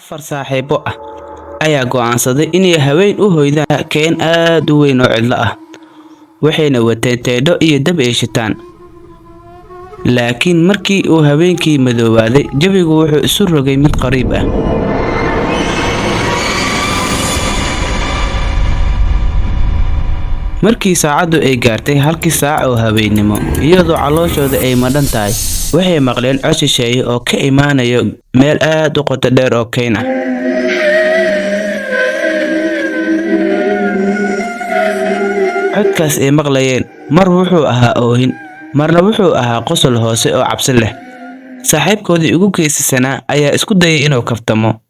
Afar saaxiibo ah ayaa go'aansaday inay haween u hoydaan keen aad u weyn oo cidlo ah, waxayna wateen teedho iyo dab ay shitaan. Laakiin markii uu habeenkii madoobaaday, jawigu wuxuu isu rogay mid qariib ah. Markii saacadu ay gaartay halkii saac oo habeennimo, iyadoo calooshooda ay madhan tahay, waxay maqleen cod shisheeye oo ka imaanaya meel aad u qoto dheer oo kayn ah. Codkaas ay maqlayeen mar wuxuu ahaa oohin, marna wuxuu ahaa qosol hoose oo cabsi leh. Saaxiibkoodii ugu geesisanaa ayaa isku dayay inuu kaftamo,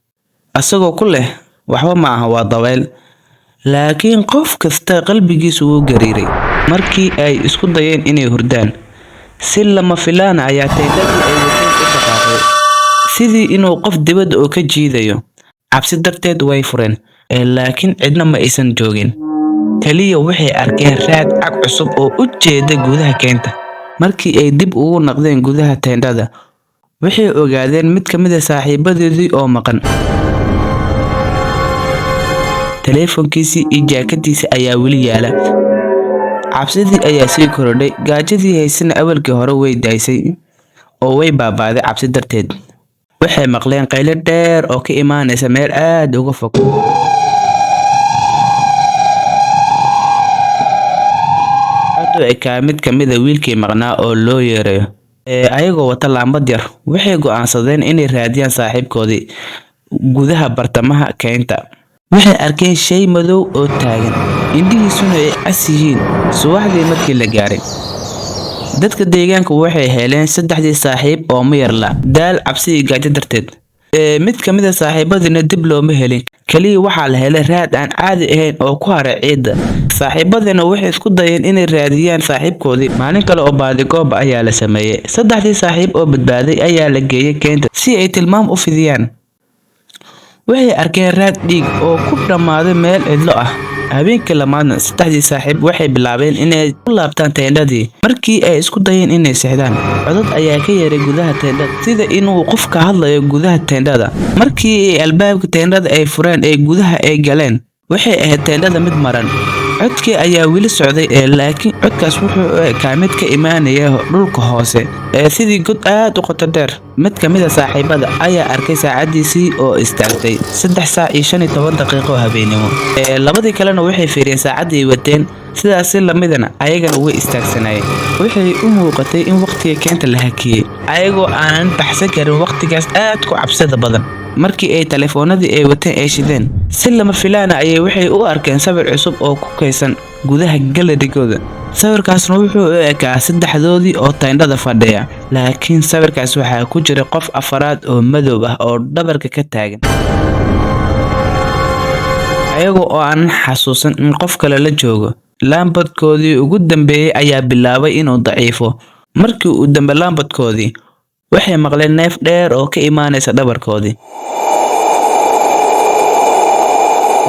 asagoo ku leh waxba ma aha, waa dabayl. Laakiin qof kasta qalbigiisu wuu gariiray. Markii ay isku dayeen inay hurdaan, si lama filaan ah ayaa teendhadii ay wateen u dhaqaaqday, sidii inuu qof dibadda oo ka jiidayo. Cabsi darteed way fureen, laakiin cidna ma aysan joogin. Kaliya waxay arkeen raad cag cusub oo u jeeda gudaha keenta. Markii ay dib ugu noqdeen gudaha teendhada, waxay ogaadeen mid ka mid ah saaxiibadoodii oo maqan. Taleefankiisii iyo jaakadiisii ayaa weli yaala. Cabsidii ayaa sii korodhay, gaajadii haysana awalkii hore way daysay oo way baabaaday cabsi darteed. Waxay maqleen qaylo dheer oo ka imaanaysa meel aad uga fog. Mid ka mid ah wiilkii maqnaa oo loo yeerayo, ayagoo wata laambad yar, waxay go'aansadeen inay raadiyaan saaxiibkoodii gudaha bartamaha keynta. Waxay arkeen shay madow oo taagan, indhihiisuna ay cas yihiin. Subaxdii markii la gaaray, dadka deegaanka waxay heleen saddexdii saaxiib oo miyir la', daal, cabsi iyo gaajo darteed. Mid ka mid ah saaxiibadiina dib looma helin, kaliya waxaa la helay raad aan caadi ahayn oo ku haray ciidda. Saaxiibadiina waxay isku dayeen inay raadiyaan saaxiibkoodii. Maalin kale oo baadigoob ayaa la sameeyay. Saddexdii saaxiib oo badbaaday ayaa la geeyay keynta si ay tilmaam u fidiyaan. Waxay arkeen raad dhiig oo ku dhammaaday meel cidlo ah. Habeenkii lamaadna, saddexdii saaxiib waxay bilaabeen inay ku laabtaan teendhadii. Markii ay isku dayeen inay seexdaan, codad ayaa ka yeeray gudaha teendhada, sida inuu qof ka hadlayo gudaha teendhada. Markii ay albaabka teendhada ay fureen ee gudaha ay galeen, waxay ahayd teendhada mid maran. Codkii ayaa weli socday, laakiin codkaas wuxuu u ekaa mid ka imaanaya dhulka hoose, sidii god aad u qoto dheer. Mid ka mid ah saaxiibada ayaa arkay saacadiisii oo istaagtay 3:15 habeenimo. Labadii kalena waxay fiiriyeen saacaddii ay wateen, sidaas la midana ayagana way istaagsanayeen. Waxay u muuqatay in waqtiga keenta la hakiyay, ayagoo aanan baxsan karin waqtigaas aad ku cabsida badan. Markii ay taleefoonadii ay wateen ay shideen, si lama filaan ah waxay u arkeen sawir cusub oo ku kaydsan gudaha galarigooda. Sawirkaasna wuxuu u ekaa saddexdoodii oo teendhada fadhiya, laakiin sawirkaas waxaa ku jira qof afraad oo madow ah oo dhabarka ka taagan. Ayagoo oo aan xasuusan in qof kale la joogo, laambadkoodii ugu dambeeyay ayaa bilaabay inuu daciifo. Markii uu dambe laambadkoodii, waxay maqleen neef dheer oo ka imaanaysa dhabarkoodii.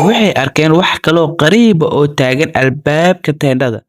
Waxay arkeen wax kaloo qariib ah oo taagan albaabka teendhada.